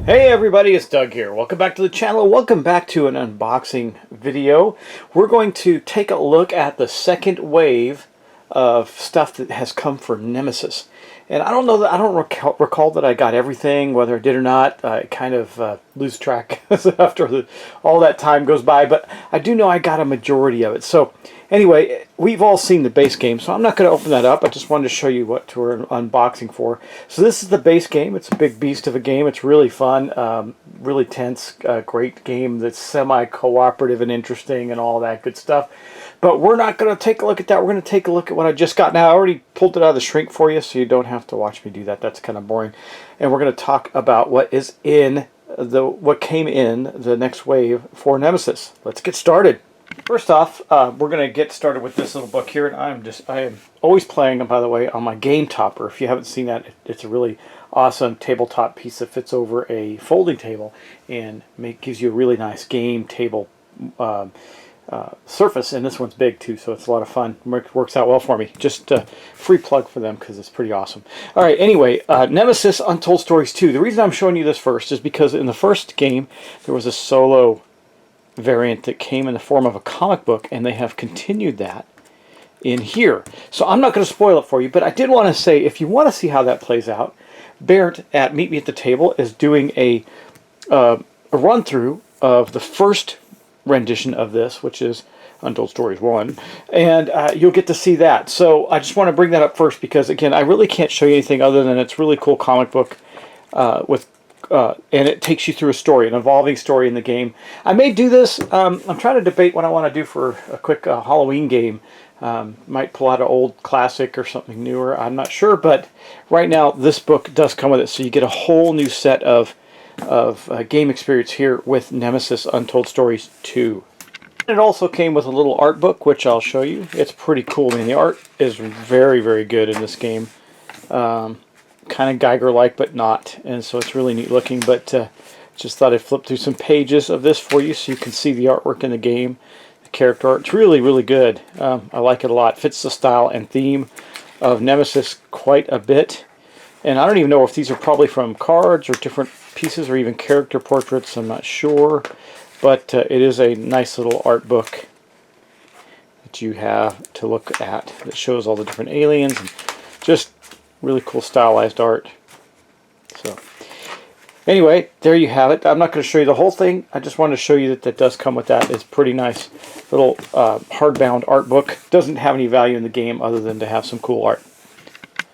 Hey everybody, it's Doug here. Welcome back to the channel. Welcome back to an unboxing video. We're going to take a look at the second wave of stuff that has come for Nemesis. And I don't know that I don't recall that I got everything, whether I did or not. I kind of lose track after all that time goes by, but I do know I got a majority of it. So anyway, we've all seen the base game, so I'm not going to open that up. I just wanted to show you what we're unboxing for. So this is the base game. It's a big beast of a game. It's really fun, really tense, great game that's semi-cooperative and interesting and all that good stuff. But we're not going to take a look at that. We're going to take a look at what I just got. Now, I already pulled it out of the shrink for you, so you don't have to watch me do that. That's kind of boring. And we're going to talk about what is in what came in the next wave for Nemesis. Let's get started. First off, we're going to get started with this little book here, and I am always playing, by the way, on my game topper. If you haven't seen that, it's a really awesome tabletop piece that fits over a folding table and gives you a really nice game table surface. And this one's big too, so it's a lot of fun. Works out well for me. Just a free plug for them because it's pretty awesome. All right, anyway, Nemesis Untold Stories 2. The reason I'm showing you this first is because in the first game there was a solo variant that came in the form of a comic book, and they have continued that in here. So I'm not going to spoil it for you, but I did want to say, if you want to see how that plays out, Barrett at Meet Me at the Table is doing a run-through of the first rendition of this, which is Untold Stories 1, and you'll get to see that. So I just want to bring that up first because, again, I really can't show you anything other than it's a really cool comic book and it takes you through a story, an evolving story in the game. I may do this. I'm trying to debate what I want to do for a quick Halloween game. Might pull out an old classic or something newer. I'm not sure, but right now this book does come with it, so you get a whole new set of game experience here with Nemesis Untold Stories 2. It also came with a little art book, which I'll show you. It's pretty cool. I mean, the art is very, very good in this game. Kind of Geiger-like, but not, and so it's really neat looking. But just thought I'd flip through some pages of this for you so you can see the artwork in the game, the character art. It's really, really good. I like it a lot. Fits the style and theme of Nemesis quite a bit. And I don't even know if these are probably from cards or different pieces or even character portraits. I'm not sure, but it is a nice little art book that you have to look at that shows all the different aliens and just really cool stylized art. So anyway, there you have it. I'm not going to show you the whole thing. I just wanted to show you that that does come with that. It's a pretty nice little hardbound art book. Doesn't have any value in the game other than to have some cool art.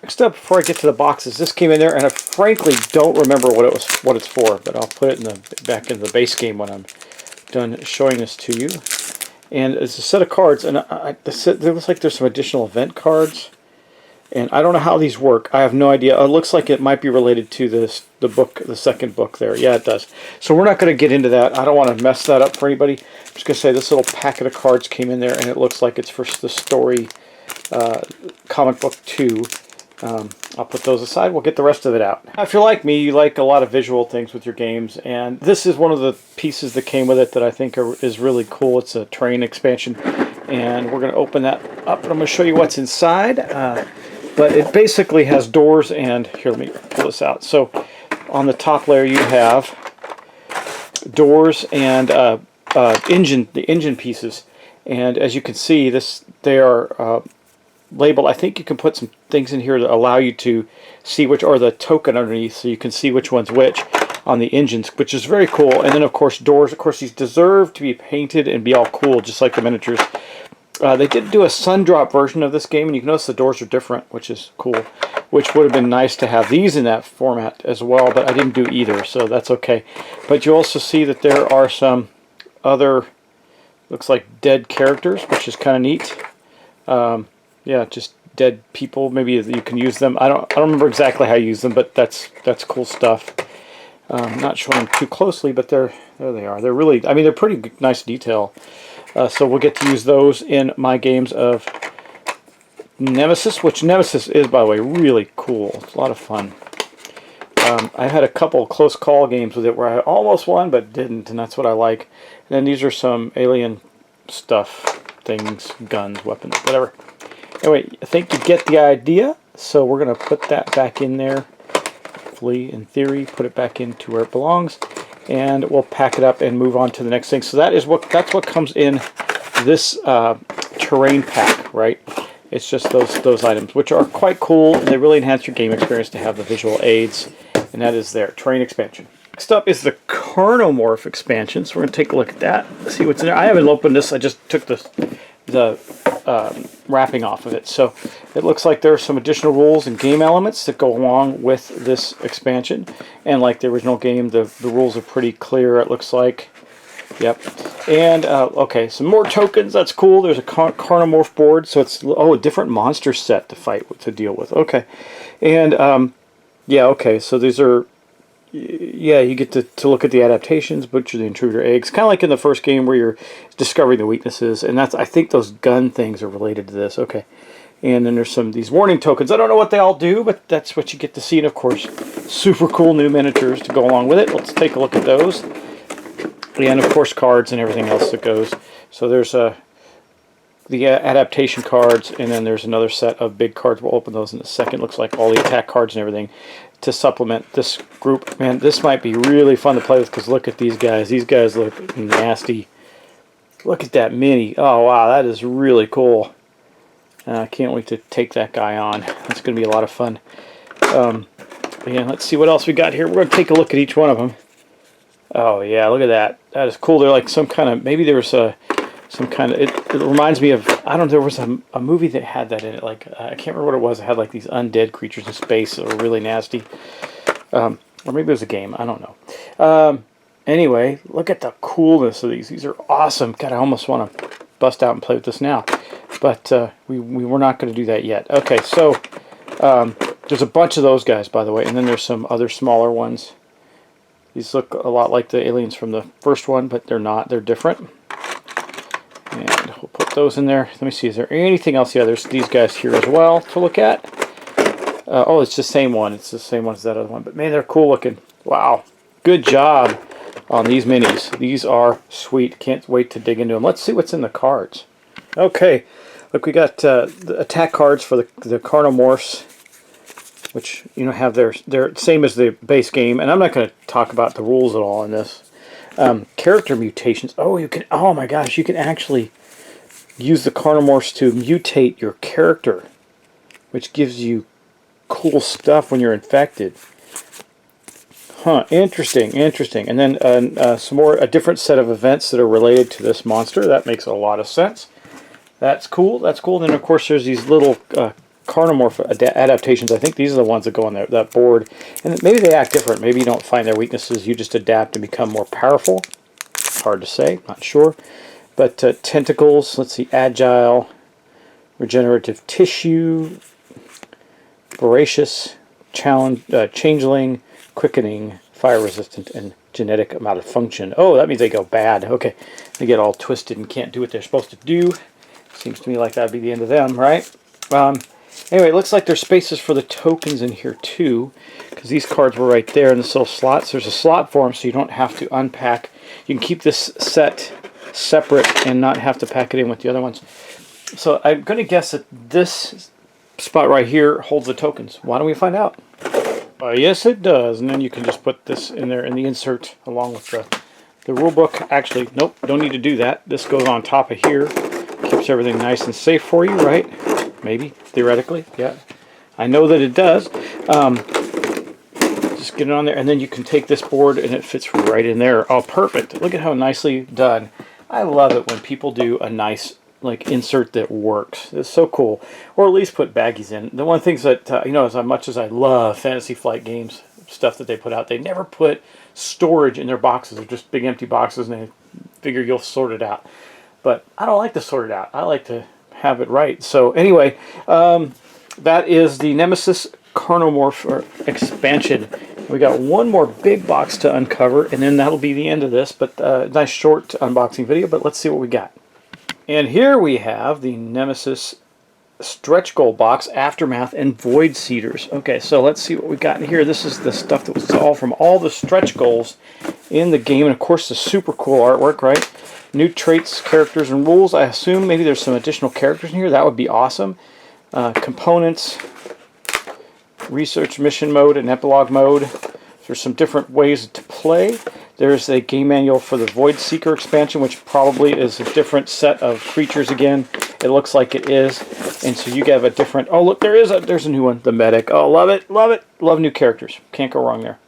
Next up, before I get to the boxes, this came in there, and I frankly don't remember what it's for, but I'll put it back into the base game when I'm done showing this to you. And it's a set of cards, and there looks like there's some additional event cards. And I don't know how these work. I have no idea. It looks like it might be related to the second book there. Yeah, it does. So we're not going to get into that. I don't want to mess that up for anybody. I'm just going to say this little packet of cards came in there, and it looks like it's for the story comic book 2. I'll put those aside. We'll get the rest of it out. If you're like me, you like a lot of visual things with your games, and this is one of the pieces that came with it that I think is really cool. It's a train expansion, and we're going to open that up, and I'm going to show you what's inside. But it basically has doors, and here, let me pull this out. So on the top layer you have doors and the engine pieces, and as you can see, they are labeled. I think you can put some things in here that allow you to see which, or the token underneath, so you can see which one's which on the engines, which is very cool. And then of course doors. Of course, these deserve to be painted and be all cool, just like the miniatures. They did do a sun drop version of this game, and you can notice the doors are different, which is cool. Which would have been nice to have these in that format as well, but I didn't do either, so that's okay. But you also see that there are some other, looks like dead characters, which is kind of neat. Yeah, just dead people. Maybe you can use them. I don't remember exactly how you use them, but that's cool stuff. Not showing too closely, but there they are. They're really, I mean, they're pretty nice detail. So we'll get to use those in my games of Nemesis, which Nemesis is, by the way, really cool. It's a lot of fun. I've had a couple close call games with it where I almost won but didn't, and that's what I like. And then these are some alien stuff, things, guns, weapons, whatever. Anyway, I think you get the idea, so we're going to put that back in there. hopefully, in theory, put it back into where it belongs, and we'll pack it up and move on to the next thing. So that's what comes in this terrain pack, right? It's just those items, which are quite cool, and they really enhance your game experience to have the visual aids, and that is their terrain expansion. Next up is the Karno Morph expansion, so we're going to take a look at that, see what's in there. I haven't opened this, I just took the wrapping off of it. So it looks like there are some additional rules and game elements that go along with this expansion, and like the original game, the rules are pretty clear, it looks like. Yep. And okay, some more tokens. That's cool. There's a Karno Morph board, so it's a different monster set to fight with, to deal with. Okay, and yeah, okay. So these are, yeah, you get to look at the adaptations, butcher the intruder eggs, kind of like in the first game where you're discovering the weaknesses, and I think those gun things are related to this. Okay, and then there's these warning tokens. I don't know what they all do, but that's what you get to see, and of course, super cool new miniatures to go along with it. Let's take a look at those. And of course cards and everything else that goes. So there's the adaptation cards, and then there's another set of big cards. We'll open those in a second. Looks like all the attack cards and everything to supplement this group. Man, this might be really fun to play with, because look at these guys. These guys look nasty. Look at that mini. Oh wow, that is really cool. I can't wait to take that guy on. It's going to be a lot of fun. Yeah, let's see what else we got here. We're going to take a look at each one of them. Oh yeah, look at that. That is cool. They're like some kind of, maybe there was some kind of, it reminds me of, I don't know, there was a movie that had that in it. Like, I can't remember what it was. It had like these undead creatures in space that were really nasty. Or maybe it was a game. I don't know. Anyway, look at the coolness of these. These are awesome. God, I almost want to bust out and play with this now. But we were not going to do that yet. Okay, so there's a bunch of those guys, by the way. And then there's some other smaller ones. These look a lot like the aliens from the first one, but they're not. They're different. And we'll put those in there. Let me see, is there anything else? Yeah, there's these guys here as well to look at. Oh, it's the same one. It's the same one as that other one. But man, they're cool looking. Wow. Good job on these minis. These are sweet. Can't wait to dig into them. Let's see what's in the cards. Okay. Look, we got the attack cards for the Karno Morphs, which, you know, have their same as the base game, and I'm not going to talk about the rules at all in this. Character mutations. Oh, you can. Oh my gosh, you can actually use the Karno Morphs to mutate your character, which gives you cool stuff when you're infected. Huh? Interesting, interesting. And then a different set of events that are related to this monster. That makes a lot of sense. That's cool. That's cool. And then of course there's these little Karno Morph adaptations. I think these are the ones that go on that board, and maybe they act different. Maybe you don't find their weaknesses, you just adapt and become more powerful. Hard to say, not sure. But tentacles, let's see, agile, regenerative tissue, voracious, changeling, quickening, fire resistant, and genetic amount of function. Oh, that means they go bad. Okay, they get all twisted and can't do what they're supposed to do. Seems to me like that'd be the end of them, right? Anyway, it looks like there's spaces for the tokens in here too, because these cards were right there in this little slots. There's a slot for them, so you don't have to unpack. You can keep this set separate and not have to pack it in with the other ones. So I'm going to guess that this spot right here holds the tokens. Why don't we find out? Yes, it does. And then you can just put this in there in the insert along with the rule book. Actually, nope, don't need to do that. This goes on top of here. Keeps everything nice and safe for you, right? Maybe, theoretically, yeah. I know that it does. Just get it on there, and then you can take this board, and it fits right in there. Oh, perfect. Look at how nicely done. I love it when people do a nice, like, insert that works. It's so cool. Or at least put baggies in. The one thing that, you know, as much as I love Fantasy Flight Games, stuff that they put out, they never put storage in their boxes. They're just big empty boxes, and they figure you'll sort it out. But I don't like to sort it out. I like to have it right. So anyway, that is the Nemesis Karno Morph expansion. We got one more big box to uncover, and then that'll be the end of this. But nice short unboxing video, but let's see what we got. And here we have the Nemesis Stretch Goal box, Aftermath, and Void Seeders. Okay, so let's see what we got in here. This is the stuff that was all from all the stretch goals in the game, and of course the super cool artwork, right? New traits, characters, and rules. I assume maybe there's some additional characters in here. That would be awesome. Components. research mission mode and epilogue mode. There's some different ways to play. There's a game manual for the Void Seeker expansion, which probably is a different set of creatures again. It looks like it is. And so you have a different... Oh, look, there's a new one. The Medic. Oh, love it. Love it. Love new characters. Can't go wrong there.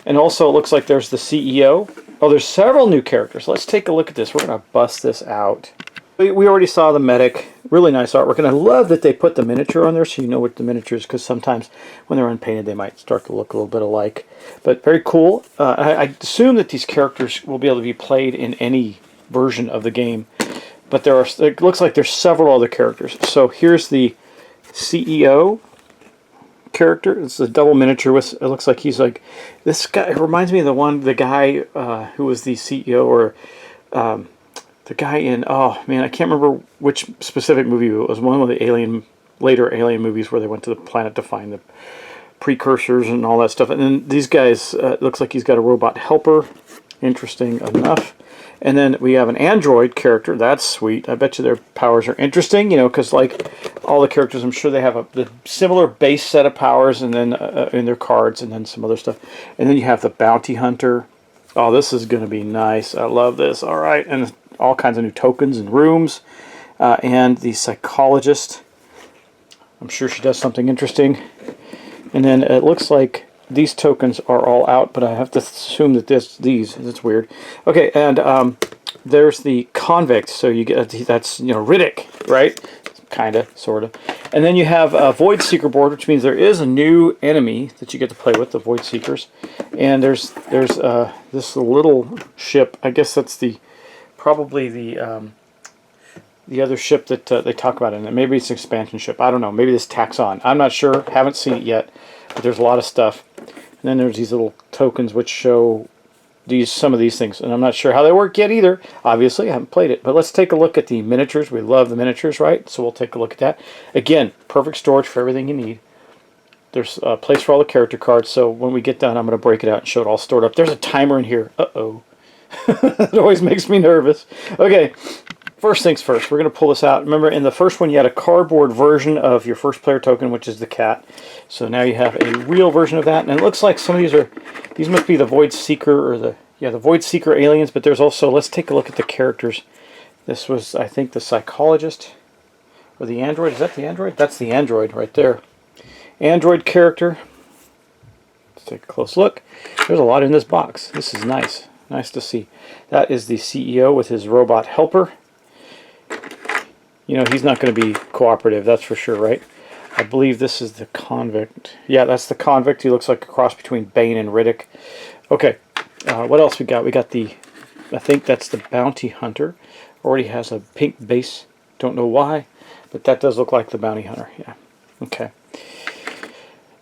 And also, it looks like there's the CEO. Oh, there's several new characters. Let's take a look at this. We're going to bust this out. We already saw the Medic. Really nice artwork. And I love that they put the miniature on there so you know what the miniature is, because sometimes when they're unpainted they might start to look a little bit alike. But very cool. I assume that these characters will be able to be played in any version of the game. But it looks like there's several other characters. So here's the CEO character. It's a double miniature with, it looks like he's like, this guy, it reminds me of the guy who was the CEO, or the guy in, oh man, I can't remember which specific movie it was. One of the later Alien movies where they went to the planet to find the precursors and all that stuff. And then these guys, it looks like he's got a robot helper. Interesting enough. And then we have an android character. That's sweet. I bet you their powers are interesting, you know, because like all the characters, I'm sure they have the similar base set of powers, and then in their cards, and then some other stuff. And then you have the bounty hunter. Oh, this is going to be nice. I love this. All right, and all kinds of new tokens and rooms. And the psychologist. I'm sure she does something interesting. And then it looks like these tokens are all out, but I have to assume that that's weird. Okay, and there's the convict. So you get, that's, you know, Riddick, right? Kind of, sort of. And then you have a Void Seeker board, which means there is a new enemy that you get to play with, the Void Seekers. And there's this little ship. I guess that's probably the other ship that they talk about in it. Maybe it's an expansion ship. I don't know. Maybe this tacks on. I'm not sure. Haven't seen it yet. But there's a lot of stuff. And then there's these little tokens which show some of these things. And I'm not sure how they work yet either. Obviously, I haven't played it. But let's take a look at the miniatures. We love the miniatures, right? So we'll take a look at that. Again, perfect storage for everything you need. There's a place for all the character cards. So when we get done, I'm going to break it out and show it all stored up. There's a timer in here. Uh-oh. It always makes me nervous. Okay. First things first, we're going to pull this out. Remember, in the first one, you had a cardboard version of your first player token, which is the cat. So now you have a real version of that. And it looks like some of these must be the Void Seeker, or the Void Seeker aliens. But there's also, let's take a look at the characters. This was, I think, the psychologist, or the android. Is that the android? That's the android right there. Android character. Let's take a close look. There's a lot in this box. This is nice. Nice to see. That is the CEO with his robot helper. You know, he's not going to be cooperative, that's for sure, right? I believe this is the convict. Yeah, that's the convict. He looks like a cross between Bane and Riddick. Okay, what else we got? We got I think that's the bounty hunter. Already has a pink base. Don't know why, but that does look like the bounty hunter. Yeah, okay.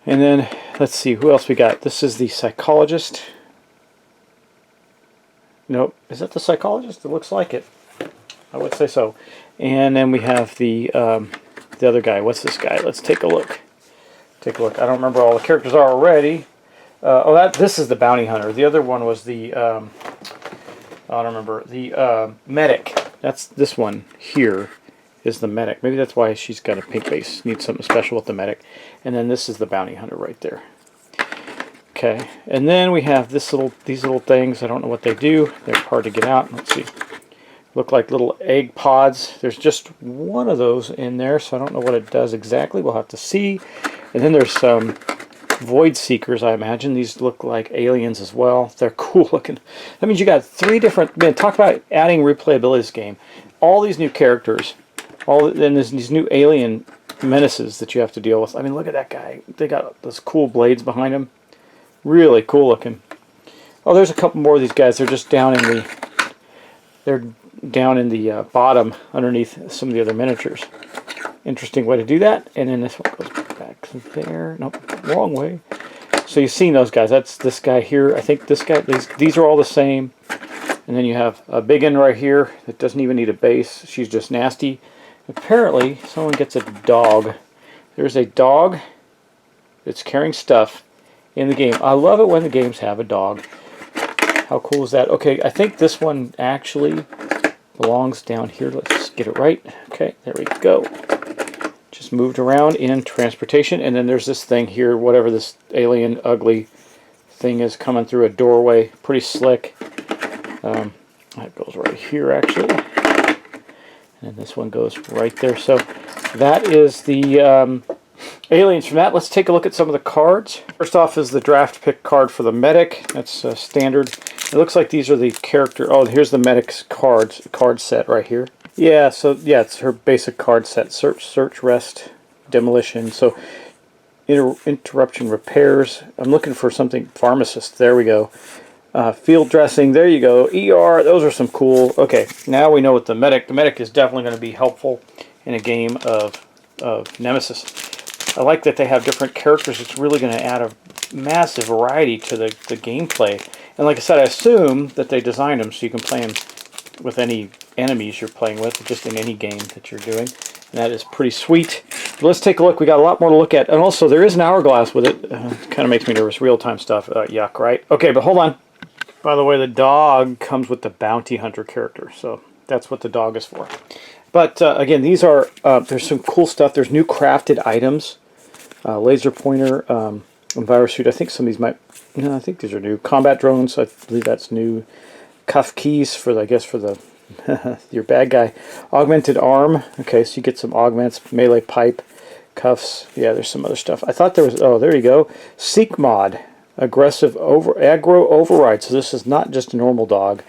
And then, let's see, who else we got? This is the psychologist. Nope, is that the psychologist? It looks like it. I would say so. And then we have the other guy. What's this guy? Let's take a look. Take a look. I don't remember all the characters are already. This is the bounty hunter. The other one was the I don't remember, the medic. That's this one here is the medic. Maybe that's why she's got a pink base. Needs something special with the medic. And then this is the bounty hunter right there. Okay. And then we have these little things. I don't know what they do. They're hard to get out. Let's see. Look like little egg pods. There's just one of those in there, so I don't know what it does exactly. We'll have to see. And then there's some Void Seekers, I imagine. These look like aliens as well. They're cool looking. That means you got 3 different... Man, talk about adding replayability to this game. All these new characters, then there's these new alien menaces that you have to deal with. I mean, look at that guy. They got those cool blades behind him. Really cool looking. Oh, there's a couple more of these guys. They're just down in the... They're down in the bottom underneath some of the other miniatures. Interesting way to do that. And then this one goes back there. Nope, wrong way. So you've seen those guys. That's this guy here. I think this guy, these are all the same. And then you have a big one right here that doesn't even need a base. She's just nasty. Apparently, someone gets a dog. There's a dog that's carrying stuff in the game. I love it when the games have a dog. How cool is that? Okay, I think this one actually belongs down here. Let's just get it right. Okay, there we go. Just gets moved around in transportation. And then there's this thing here, whatever this alien ugly thing is coming through a doorway. Pretty slick. That goes right here, actually. And this one goes right there. So that is the aliens from that. Let's take a look at some of the cards. First off is the draft pick card for the medic. That's standard. It looks like these are the character. Oh, here's the medic's card set right here. Yeah, so yeah, it's her basic card set. Search, rest, demolition. So interruption, repairs. I'm looking for something. Pharmacist. There we go. Field dressing. There you go. ER. Those are some cool. Okay, now we know what the medic. The medic is definitely going to be helpful in a game of Nemesis. I like that they have different characters. It's really going to add a massive variety to the gameplay. And like I said, I assume that they designed them so you can play them with any enemies you're playing with, just in any game that you're doing. And that is pretty sweet. But let's take a look. We got a lot more to look at. And also, there is an hourglass with it. Kind of makes me nervous. Real-time stuff. Yuck, right? Okay, but hold on. By the way, the dog comes with the bounty hunter character. So that's what the dog is for. But again, these are, there's some cool stuff. There's new crafted items. Laser pointer, virus suit. I think some of these might, no, I think these are new. Combat drones, I believe that's new. Cuff keys for, I guess, for the your bad guy. Augmented arm. Okay, so you get some augments. Melee pipe, cuffs. Yeah, there's some other stuff. I thought there was, oh, there you go. Seek mod. Aggressive aggro override. So this is not just a normal dog.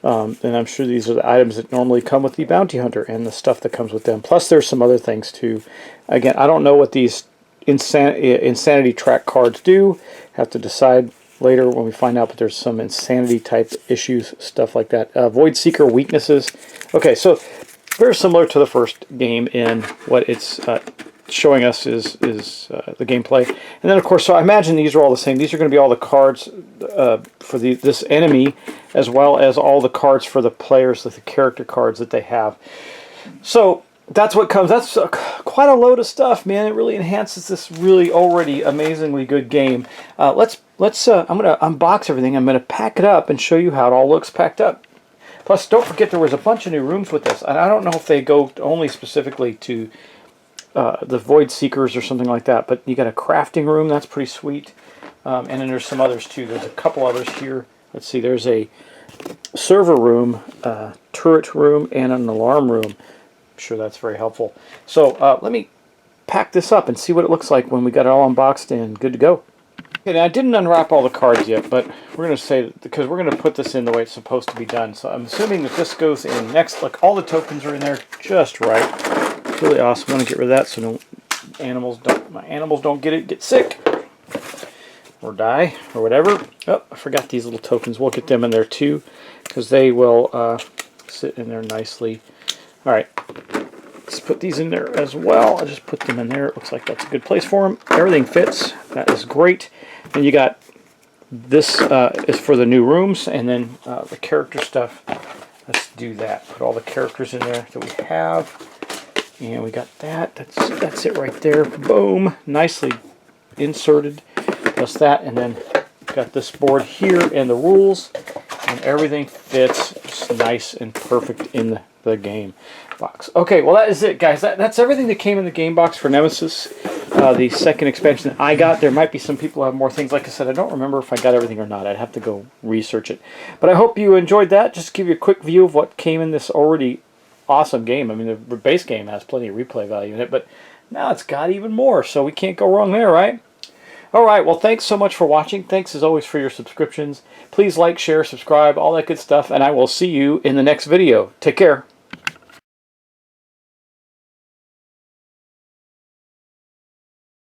And I'm sure these are the items that normally come with the bounty hunter and the stuff that comes with them. Plus there's some other things too. Again, I don't know what these insanity track cards do. Have to decide later when we find out, but there's some insanity type issues, stuff like that. Void Seeker weaknesses. Okay, so very similar to the first game in what it's showing us is the gameplay. And then of course, so I imagine these are all the same. These are going to be all the cards for this enemy, as well as all the cards for the players, the character cards that they have. So that's what comes. That's quite a load of stuff, man. It really enhances this really already amazingly good game. I'm going to unbox everything. I'm going to pack it up and show you how it all looks packed up. Plus, don't forget there was a bunch of new rooms with this. And I don't know if they go only specifically to the Void Seekers or something like that, but you got a crafting room. That's pretty sweet. And then there's some others too. There's a couple others here. Let's see. There's a server room, turret room, and an alarm room. I'm sure that's very helpful. So let me pack this up and see what it looks like when we got it all unboxed and good to go. Okay, now I didn't unwrap all the cards yet, but we're going to say, because we're going to put this in the way it's supposed to be done. So I'm assuming that this goes in next. Like, all the tokens are in there just right. It's really awesome. I want to get rid of that so my animals don't get sick or die or whatever. Oh, I forgot these little tokens. We'll get them in there too, because they will sit in there nicely. All right, let's put these in there as well. I'll just put them in there. It looks like that's a good place for them. Everything fits. That is great. And you got this is for the new rooms, and then the character stuff. Let's do that. Put all the characters in there that we have. And we got that. That's it right there. Boom. Nicely inserted. Plus that, and then got this board here and the rules, and everything fits just nice and perfect in the game box. Okay, well that is it, guys. That's everything that came in the game box for Nemesis, the second expansion that I got. There might be some people who have more things. Like I said, I don't remember if I got everything or not. I'd have to go research it. But I hope you enjoyed that. Just to give you a quick view of what came in this already awesome game. I mean, the base game has plenty of replay value in it, but now it's got even more, so we can't go wrong there, right? Alright, well thanks so much for watching. Thanks as always for your subscriptions. Please like, share, subscribe, all that good stuff, and I will see you in the next video. Take care.